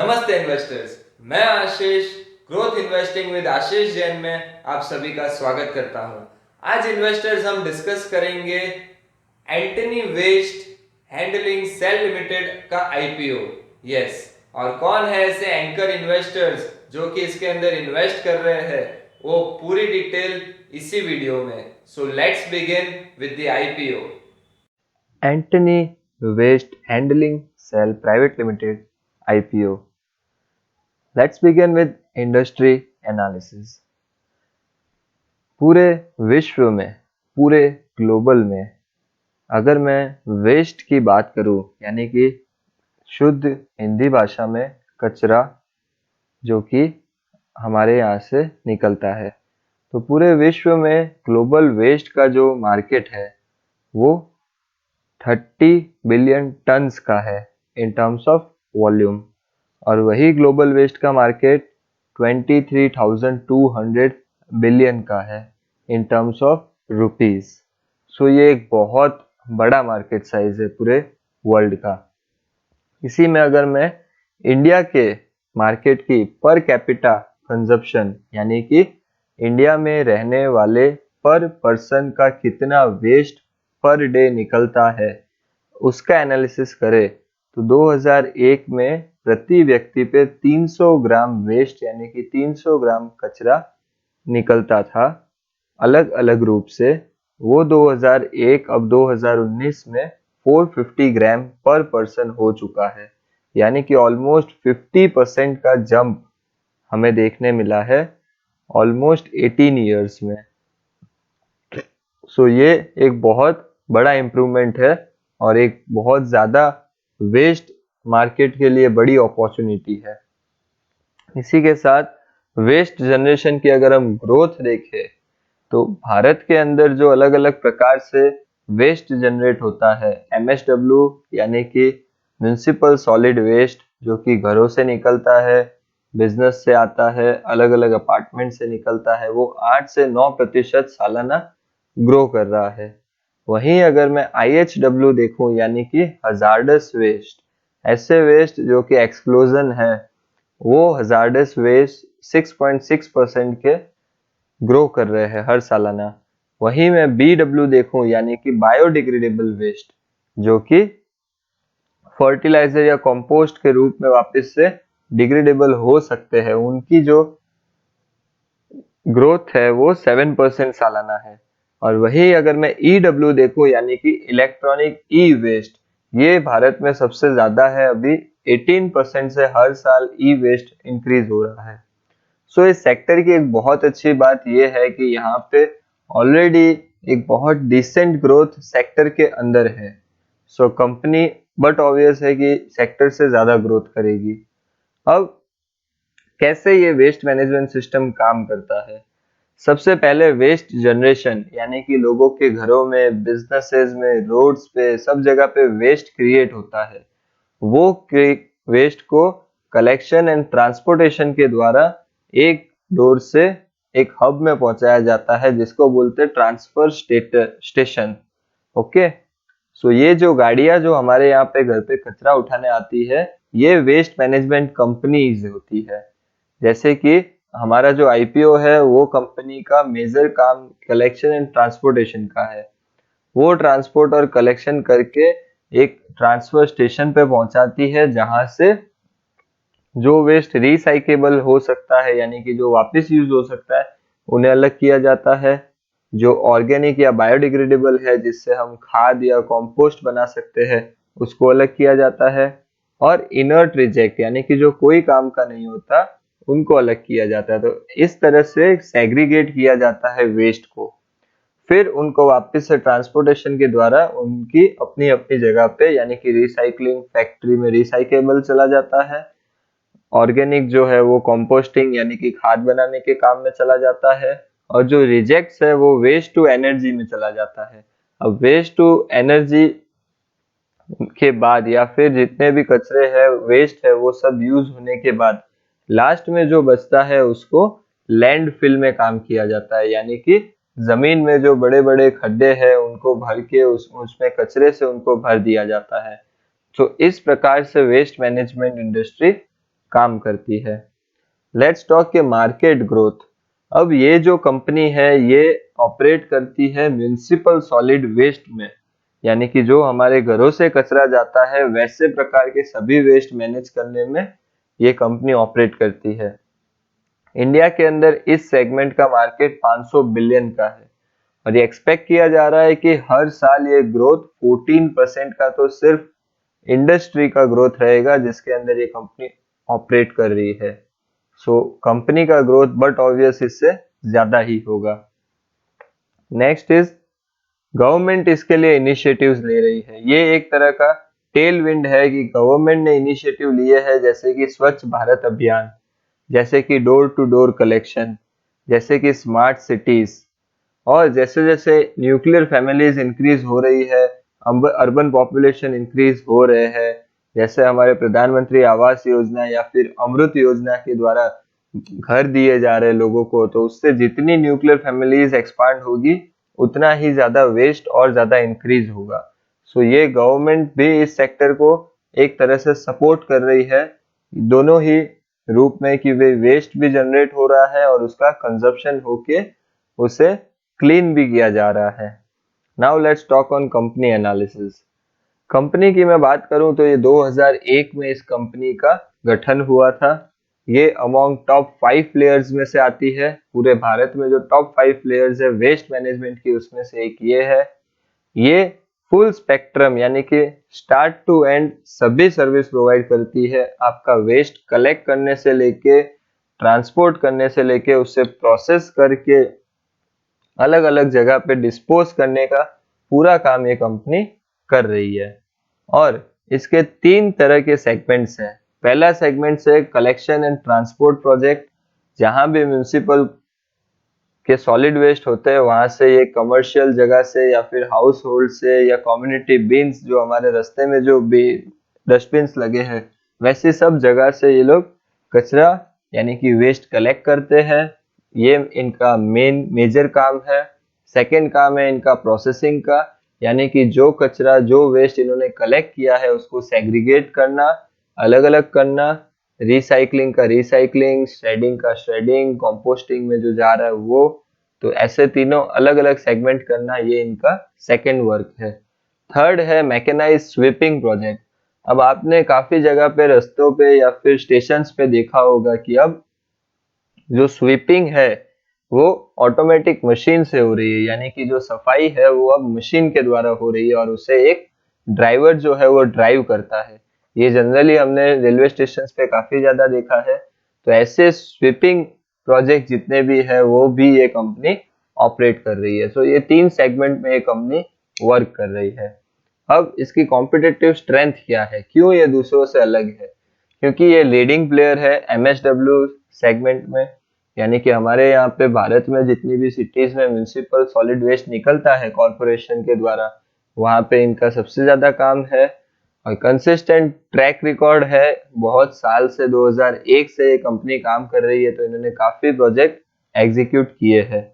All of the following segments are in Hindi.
नमस्ते इन्वेस्टर्स, मैं आशीष ग्रोथ इन्वेस्टिंग विद आशीष जैन में आप सभी का स्वागत करता हूं। आज इन्वेस्टर्स हम डिस्कस करेंगे Antony waste handling cell limited का आईपीओ। यस, और कौन है ऐसे एंकर इन्वेस्टर्स जो कि इसके अंदर इन्वेस्ट कर रहे हैं, वो पूरी डिटेल इसी वीडियो में। So let's begin with the IPO. Antony waste handling cell private limited IPO। Let's begin with industry analysis. पूरे विश्व में, पूरे ग्लोबल में, अगर मैं वेस्ट की बात करूं, यानी कि शुद्ध हिंदी भाषा में कचरा जो कि हमारे यहाँ से निकलता है, तो पूरे विश्व में ग्लोबल वेस्ट का जो मार्केट है वो 30 बिलियन टन्स का है इन टर्म्स ऑफ वॉल्यूम, और वही ग्लोबल वेस्ट का मार्केट 23,200 बिलियन का है इन टर्म्स ऑफ रुपीस। सो ये एक बहुत बड़ा मार्केट साइज है पूरे वर्ल्ड का। इसी में अगर मैं इंडिया के मार्केट की पर कैपिटा कंजप्शन, यानी कि इंडिया में रहने वाले पर पर्सन का कितना वेस्ट पर डे निकलता है, उसका एनालिसिस करें तो 2001 में प्रति व्यक्ति पे 300 ग्राम वेस्ट, यानी कि 300 ग्राम कचरा निकलता था अलग अलग रूप से। वो 2001 अब 2019 में 450 ग्राम पर पर्सन हो चुका है, यानी कि ऑलमोस्ट 50% का जंप हमें देखने मिला है ऑलमोस्ट 18 ईयर्स में। सो ये एक बहुत बड़ा इम्प्रूवमेंट है और एक बहुत ज्यादा वेस्ट मार्केट के लिए बड़ी अपॉर्चुनिटी है। इसी के साथ वेस्ट जनरेशन की अगर हम ग्रोथ देखें तो भारत के अंदर जो अलग अलग प्रकार से वेस्ट जनरेट होता है, MSW यानी कि म्युनिसिपल सॉलिड वेस्ट, जो कि घरों से निकलता है, बिजनेस से आता है, अलग अलग अपार्टमेंट से निकलता है, वो 8 से 9% सालाना ग्रो कर रहा है। वहीं अगर मैं IHW देखूं, यानी कि हजार्डस वेस्ट, ऐसे वेस्ट जो कि एक्सप्लोजन है, वो हजार्डस वेस्ट 6.6% के ग्रो कर रहे हैं हर सालाना। वहीं मैं BW देखूं, यानी कि बायोडिग्रेडेबल वेस्ट, जो कि फर्टिलाइजर या कंपोस्ट के रूप में वापस से डिग्रेडेबल हो सकते हैं, उनकी जो ग्रोथ है वो 7% सालाना है। और वही अगर मैं EW देखूं, यानी कि इलेक्ट्रॉनिक ई वेस्ट, ये भारत में सबसे ज्यादा है, अभी 18% से हर साल ई वेस्ट इंक्रीज हो रहा है। सो इस सेक्टर की एक बहुत अच्छी बात यह है कि यहाँ पे ऑलरेडी एक बहुत डिसेंट ग्रोथ सेक्टर के अंदर है। सो कंपनी बट ऑब्वियस है कि सेक्टर से ज्यादा ग्रोथ करेगी। अब कैसे ये वेस्ट मैनेजमेंट सिस्टम काम करता है? सबसे पहले वेस्ट जनरेशन, यानी कि लोगों के घरों में, बिजनेसेस में, रोड्स पे, सब जगह पे वेस्ट क्रिएट होता है। वो वेस्ट को कलेक्शन एंड ट्रांसपोर्टेशन के द्वारा एक डोर से एक हब में पहुंचाया जाता है, जिसको बोलते हैं ट्रांसफर स्टेशन। ओके, सो ये जो गाड़ियां जो हमारे यहाँ पे घर पे कचरा उठाने आती है, ये वेस्ट मैनेजमेंट कंपनीज होती है। जैसे कि हमारा जो IPO है, वो कंपनी का मेजर काम कलेक्शन एंड ट्रांसपोर्टेशन का है। वो ट्रांसपोर्ट और कलेक्शन करके एक ट्रांसफर स्टेशन पे पहुंचाती है, जहां से जो वेस्ट रिसाइकेबल हो सकता है, यानी कि जो वापस यूज हो सकता है, उन्हें अलग किया जाता है। जो ऑर्गेनिक या बायोडिग्रेडेबल है, जिससे हम खाद या कंपोस्ट बना सकते हैं, उसको अलग किया जाता है। और इनर्ट रिजेक्ट, यानी कि जो कोई काम का नहीं होता, उनको अलग किया जाता है। तो इस तरह से सेग्रीगेट किया जाता है वेस्ट को। फिर उनको वापस से ट्रांसपोर्टेशन के द्वारा उनकी अपनी अपनी जगह पे, यानी कि रिसाइकलिंग फैक्ट्री में रिसाइकेबल चला जाता है। ऑर्गेनिक जो है वो कंपोस्टिंग, यानी कि खाद बनाने के काम में चला जाता है। और जो रिजेक्ट्स है वो वेस्ट टू एनर्जी में चला जाता है। अब वेस्ट टू एनर्जी के बाद, या फिर जितने भी कचरे हैं, वेस्ट है, वो सब यूज होने के बाद लास्ट में जो बचता है उसको लैंडफिल में काम किया जाता है, यानी कि जमीन में जो बड़े बड़े खड्डे हैं उनको भर के उसमें कचरे से उनको भर दिया जाता है। तो इस प्रकार से वेस्ट मैनेजमेंट इंडस्ट्री काम करती है। लेट्स टॉक के मार्केट ग्रोथ। अब ये जो कंपनी है ये ऑपरेट करती है म्युनिसिपल सॉलिड वेस्ट में, यानी कि जो हमारे घरों से कचरा जाता है वैसे प्रकार के सभी वेस्ट मैनेज करने में ये कंपनी ऑपरेट करती है। इंडिया के अंदर इस सेगमेंट का मार्केट 500 बिलियन का है और ये एक्सपेक्ट किया जा रहा है कि हर साल ये ग्रोथ 14% का तो सिर्फ इंडस्ट्री का ग्रोथ रहेगा जिसके अंदर ये कंपनी ऑपरेट कर रही है। सो कंपनी का ग्रोथ बट ऑब्वियस इससे ज्यादा ही होगा। नेक्स्ट इज गवर्नमेंट इसके लिए इनिशिएटिव्स ले रही है। ये एक तरह का टेल विंड है कि गवर्नमेंट ने इनिशिएटिव लिए हैं, जैसे कि स्वच्छ भारत अभियान, जैसे कि डोर टू डोर कलेक्शन, जैसे कि स्मार्ट सिटीज, और जैसे जैसे न्यूक्लियर फैमिलीज इंक्रीज हो रही है, अर्बन पॉपुलेशन इंक्रीज हो रहे हैं, जैसे हमारे प्रधानमंत्री आवास योजना या फिर अमृत योजना के द्वारा घर दिए जा रहे हैं लोगों को, तो उससे जितनी न्यूक्लियर फैमिलीज एक्सपांड होगी उतना ही ज्यादा वेस्ट और ज्यादा इंक्रीज होगा। सो ये गवर्नमेंट भी इस सेक्टर को एक तरह से सपोर्ट कर रही है, दोनों ही रूप में कि वे वेस्ट भी जनरेट हो रहा है और उसका कंजप्शन होके उसे क्लीन भी किया जा रहा है। Now let's talk on company analysis. Company की मैं बात करूं तो ये 2001 में इस कंपनी का गठन हुआ था। ये अमॉन्ग टॉप 5 प्लेयर्स में से आती है। पूरे भारत में जो टॉप 5 प्लेयर्स है वेस्ट मैनेजमेंट की उसमें से एक ये है। ये फुल स्पेक्ट्रम यानी कि स्टार्ट टू एंड सभी सर्विस प्रोवाइड करती है। आपका वेस्ट कलेक्ट करने से लेके ट्रांसपोर्ट करने से लेके उसे प्रोसेस करके अलग अलग जगह पे डिस्पोज करने का पूरा काम ये कंपनी कर रही है। और इसके 3 तरह के सेगमेंट्स हैं। पहला सेगमेंट है कलेक्शन एंड ट्रांसपोर्ट प्रोजेक्ट, जहां भी म्युनिसिपल के सॉलिड वेस्ट होते हैं वहां से ये कमर्शियल जगह से या फिर हाउस होल्ड से या कम्युनिटी बिन्स, जो हमारे रास्ते में जो भी डस्टबिन्स लगे हैं वैसे सब जगह से ये लोग कचरा यानी कि वेस्ट कलेक्ट करते हैं। ये इनका मेजर काम है। सेकंड काम है इनका प्रोसेसिंग का, यानी कि जो कचरा जो वेस्ट इन्होंने कलेक्ट किया है उसको सेग्रीगेट करना, अलग अलग करना, रिसाइकलिंग का रिसाइकलिंग, श्रेडिंग का श्रेडिंग, कंपोस्टिंग में जो जा रहा है वो, तो ऐसे तीनों अलग अलग सेगमेंट करना ये इनका सेकंड वर्क है। थर्ड है मैकेनाइज स्वीपिंग प्रोजेक्ट। अब आपने काफी जगह पे रास्तों पे या फिर स्टेशंस पे देखा होगा कि अब जो स्वीपिंग है वो ऑटोमेटिक मशीन से हो रही है, यानी कि जो सफाई है वो अब मशीन के द्वारा हो रही है और उसे एक ड्राइवर जो है वो ड्राइव करता है। ये जनरली हमने रेलवे स्टेशन पे काफी ज्यादा देखा है। तो ऐसे स्वीपिंग प्रोजेक्ट जितने भी है वो भी ये कंपनी ऑपरेट कर रही है। सो ये 3 सेगमेंट में ये कंपनी वर्क कर रही है। अब इसकी कॉम्पिटिटिव स्ट्रेंथ क्या है, क्यों ये दूसरों से अलग है? क्योंकि ये लीडिंग प्लेयर है एमएसडब्ल्यू सेगमेंट में, यानी कि हमारे यहाँ पे भारत में जितनी भी सिटीज में म्युनिसिपल सॉलिड वेस्ट निकलता है कॉरपोरेशन के द्वारा, वहां पे इनका सबसे ज्यादा काम है और कंसिस्टेंट ट्रैक रिकॉर्ड है। बहुत साल से 2001 से ये कंपनी काम कर रही है, तो इन्होंने काफी प्रोजेक्ट एग्जीक्यूट किए हैं।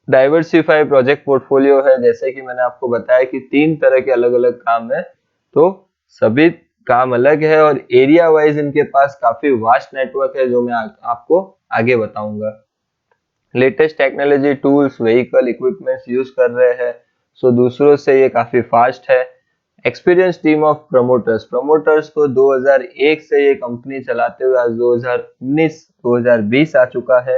डाइवर्सिफाई प्रोजेक्ट पोर्टफोलियो है, जैसे कि मैंने आपको बताया कि 3 तरह के अलग अलग काम है, तो सभी काम अलग है और एरिया वाइज इनके पास काफी वास्ट नेटवर्क है जो मैं आपको आगे बताऊंगा। Latest technology tools vehicle equipments use कर रहे हैं, सो दूसरों से ये काफी फास्ट है। एक्सपीरियंस टीम ऑफ प्रमोटर्स को 2001 से ये कंपनी चलाते हुए आज 2019-2020 आ चुका है,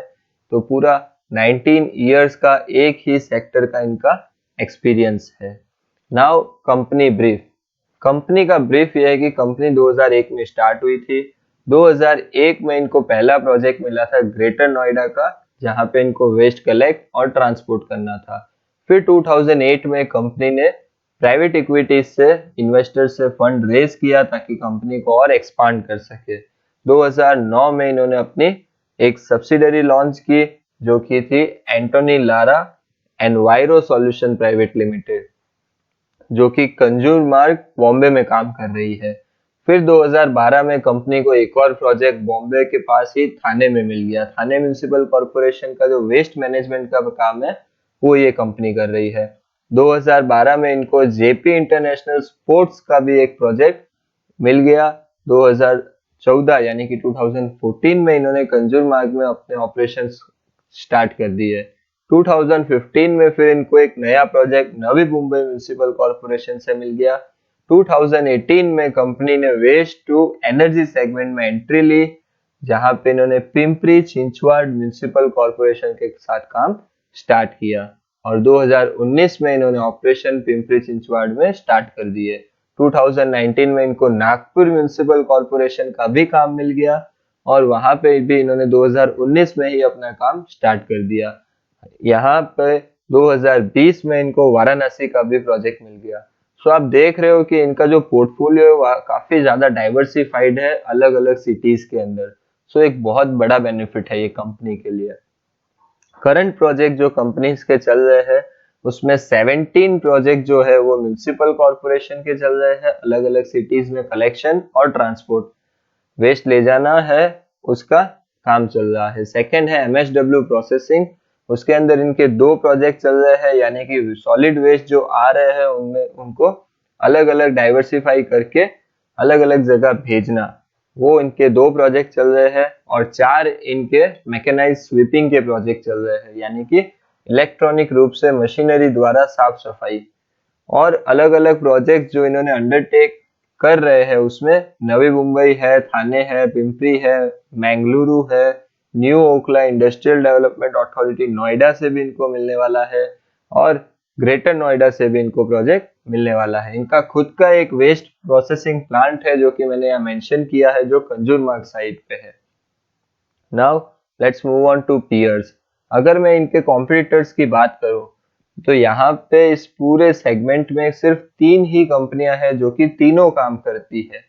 तो पूरा 19 इयर्स का एक ही सेक्टर का इनका एक्सपीरियंस है। Now company brief. कंपनी का ब्रीफ यह है कि कंपनी 2001 में स्टार्ट हुई थी। 2001 में इनको पहला प्रोजेक्ट मिला था ग्रेटर नोएडा का, जहां पे इनको वेस्ट कलेक्ट और ट्रांसपोर्ट करना था। फिर 2008 में कंपनी ने प्राइवेट इक्विटी से इन्वेस्टर से फंड रेज किया ताकि कंपनी को और एक्सपांड कर सके। 2009 में इन्होंने अपनी एक सब्सिडरी लॉन्च की जो की थी Antony Lara enviro solution private limited, जो कि कंजूर मार्ग बॉम्बे में काम कर रही है। फिर 2012 में कंपनी को एक और प्रोजेक्ट बॉम्बे के पास ही थाने में मिल गया। थाने म्युनिसिपल कॉर्पोरेशन का जो वेस्ट मैनेजमेंट का काम है वो ये कंपनी कर रही है। 2012 में इनको जेपी इंटरनेशनल स्पोर्ट्स का भी एक प्रोजेक्ट मिल गया। 2014 यानी कि 2014 में इन्होंने कंजूरमार्ग में अपने ऑपरेशंस स्टार्ट कर दिए। 2015 में फिर इनको एक नया project Navi Mumbai municipal corporation से मिल गया। 2018 में कंपनी ने वेस्ट टू एनर्जी सेगमेंट में एंट्री ली, जहां पे इन्होंने पिंपरी चिंचवाड़ म्युनिसिपल कॉरपोरेशन के साथ काम स्टार्ट किया और 2019 में इन्होंने ऑपरेशन पिंपरी चिंचवाड़ में स्टार्ट कर दिए। 2019 में इनको नागपुर म्युनिसिपल कॉरपोरेशन का भी काम मिल गया और वहां पे भी इन्होंने 2019 में ही अपना काम स्टार्ट कर दिया। यहाँ पे 2020 में इनको वाराणसी का भी प्रोजेक्ट मिल गया। सो आप देख रहे हो कि इनका जो पोर्टफोलियो है वह काफी ज्यादा डाइवर्सिफाइड है अलग अलग सिटीज के अंदर। सो एक बहुत बड़ा बेनिफिट है ये कंपनी के लिए। करंट प्रोजेक्ट जो कंपनीज के चल रहे हैं उसमें 17 प्रोजेक्ट जो है वो म्युनिसिपल कॉरपोरेशन के चल रहे हैं, अलग अलग सिटीज में कलेक्शन और ट्रांसपोर्ट वेस्ट ले जाना है उसका काम चल रहा है। सेकंड है एमएसडब्ल्यू प्रोसेसिंग, उसके अंदर इनके 2 प्रोजेक्ट चल रहे हैं, यानी कि सॉलिड वेस्ट जो आ रहे हैं उनमें उनको अलग अलग डाइवर्सिफाई करके अलग अलग जगह भेजना, वो इनके 2 प्रोजेक्ट चल रहे हैं। और 4 इनके मैकेनाइज स्वीपिंग के प्रोजेक्ट चल रहे हैं, यानी कि इलेक्ट्रॉनिक रूप से मशीनरी द्वारा साफ सफाई। और अलग अलग प्रोजेक्ट जो इन्होंने अंडरटेक कर रहे हैं उसमें नवी मुंबई है, थाने है, पिंपरी है, मैंगलुरु है, new Okhla industrial development authority Noida से भी इनको मिलने वाला है और ग्रेटर नोएडा से भी इनको प्रोजेक्ट मिलने वाला है। इनका खुद का एक वेस्ट प्रोसेसिंग प्लांट है जो कि मैंने यहाँ मेंशन किया है, जो कंजूरमार्ग साइड पे है। Now let's move on to peers. अगर मैं इनके कॉम्पिटिटर्स की बात करूं तो यहाँ पे इस पूरे सेगमेंट में सिर्फ 3 ही कंपनियां हैं जो कि तीनों काम करती है।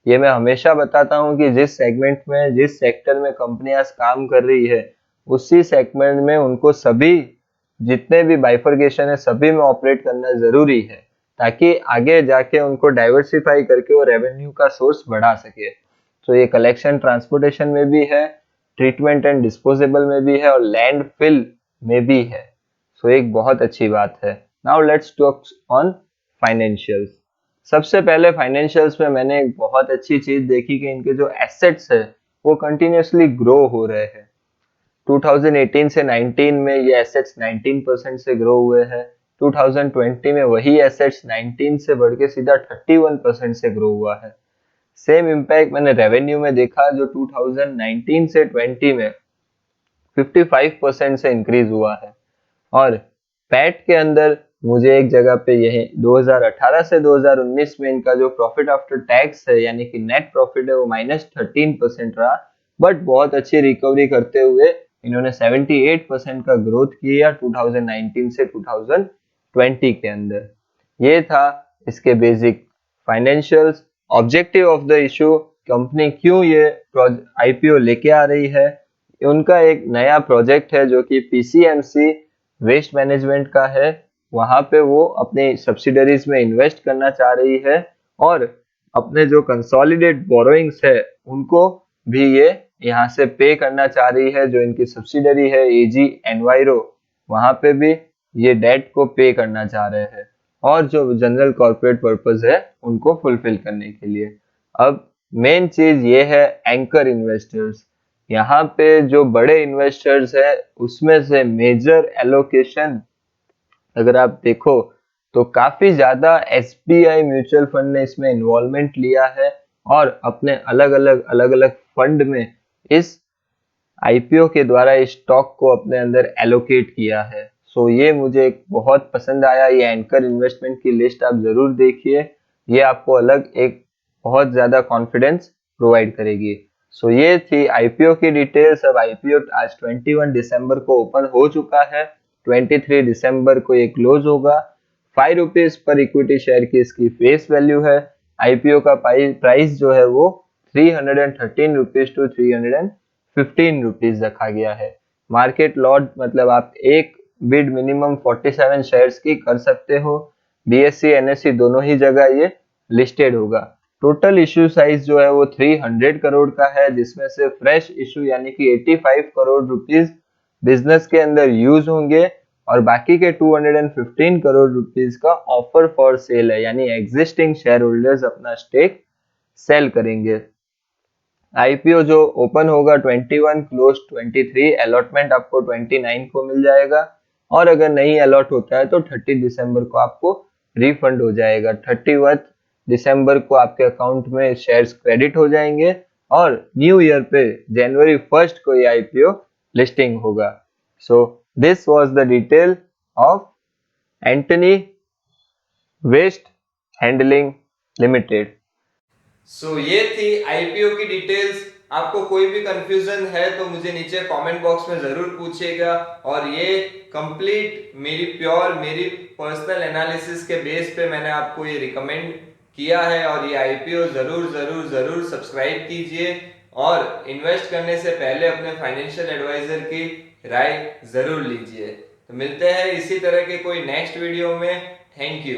ये मैं हमेशा बताता हूँ कि जिस सेगमेंट में जिस सेक्टर में कंपनियां काम कर रही है उसी सेगमेंट में उनको सभी जितने भी बाइफरकेशन है सभी में ऑपरेट करना जरूरी है, ताकि आगे जाके उनको डाइवर्सिफाई करके वो रेवेन्यू का सोर्स बढ़ा सके। तो ये कलेक्शन ट्रांसपोर्टेशन में भी है, ट्रीटमेंट एंड डिस्पोजेबल में भी है और लैंडफिल में भी है। सो एक बहुत अच्छी बात है। Now let's talk on financials. सबसे पहले फाइनेंशियल्स में मैंने एक बहुत अच्छी चीज देखी कि इनके जो एसेट्स है वो कंटिन्यूअसली ग्रो हो रहे हैं। 2018 से 19 में ये एसेट्स 19% से ग्रो हुए हैं। 2020 में वही एसेट्स 19 से बढ़ के सीधा 31% से ग्रो हुआ है। सेम इम्पैक्ट मैंने रेवेन्यू में देखा जो 2019 से 20 में 55% से इंक्रीज हुआ है। और पैट के अंदर मुझे एक जगह पे यही 2018 से 2019 में इनका जो प्रॉफिट आफ्टर टैक्स है यानी कि नेट प्रॉफिट है वो -13% रहा, बट बहुत अच्छी रिकवरी करते हुए इन्होंने 78% का ग्रोथ किया 2019 से 2020 के अंदर। ये था इसके basic financials. Objective of the issue, company क्यों ये आईपीओ लेके आ रही है, उनका एक नया प्रोजेक्ट है जो कि पीसीएमसी वेस्ट मैनेजमेंट का है। वहां पे वो अपने सब्सिडरीज में इन्वेस्ट करना चाह रही है और अपने जो कंसोलिडेट बोरोइंग्स है उनको भी ये यहाँ से पे करना चाह रही है। जो इनकी सब्सिडरी है एजी एनवायरो, वहां पे भी ये डेट को पे करना चाह रहे हैं और जो जनरल कॉर्पोरेट पर्पस है उनको फुलफिल करने के लिए। अब मेन चीज ये है एंकर इन्वेस्टर्स। यहाँ पे जो बड़े इन्वेस्टर्स है उसमें से मेजर एलोकेशन अगर आप देखो तो काफी ज्यादा एसबीआई म्यूचुअल फंड ने इसमें इन्वॉल्वमेंट लिया है और अपने अलग अलग फंड में इस आईपीओ के द्वारा इस स्टॉक को अपने अंदर एलोकेट किया है। सो ये मुझे बहुत पसंद आया। ये एंकर इन्वेस्टमेंट की लिस्ट आप जरूर देखिए, ये आपको अलग एक बहुत ज्यादा कॉन्फिडेंस प्रोवाइड करेगी। सो ये थी आईपीओ की डिटेल्स। अब आईपीओ आज 21 दिसंबर को ओपन हो चुका है, 23 दिसंबर को ये क्लोज होगा। ₹5 पर इक्विटी शेयर की इसकी फेस वैल्यू है। आईपीओ का प्राइस जो है वो ₹313 टू ₹315 रखा गया है। मार्केट लॉट मतलब आप एक बिड मिनिमम 47 शेयर्स की कर सकते हो। बीएससी एनएससी दोनों ही जगह ये लिस्टेड होगा। टोटल इश्यू साइज जो है वो 300 करोड़ का है, जिसमें से फ्रेश इश्यू यानी कि 85 करोड़ रुपीस बिजनेस के अंदर यूज होंगे और बाकी के 215 करोड़ रुपीस का ऑफर फॉर सेल है, यानी एग्जिस्टिंग शेयर होल्डर्स अपना स्टेक सेल करेंगे। आईपीओ जो ओपन होगा 21, क्लोज 23, अलॉटमेंट आपको 29 को मिल जाएगा, और अगर नहीं अलॉट होता है तो 30 दिसंबर को आपको रिफंड हो जाएगा। 31 दिसंबर को आपके अकाउंट में शेयर्स क्रेडिट हो जाएंगे, और न्यू ईयर पे जनवरी 1 को ये आईपीओ लिस्टिंग होगा। So this was the detail of Antony waste handling limited. So ये थी आईपीओ की डिटेल्स। आपको कोई भी कंफ्यूजन है तो मुझे नीचे कमेंट बॉक्स में जरूर पूछिएगा, और ये कंप्लीट मेरी पर्सनल एनालिसिस के बेस पे मैंने आपको ये रिकमेंड किया है। और ये आईपीओ जरूर जरूर जरूर सब्सक्राइब कीजिए, और इन्वेस्ट करने से पहले अपने फाइनेंशियल एडवाइजर की राय जरूर लीजिए। तो मिलते हैं इसी तरह के कोई नेक्स्ट वीडियो में। Thank you.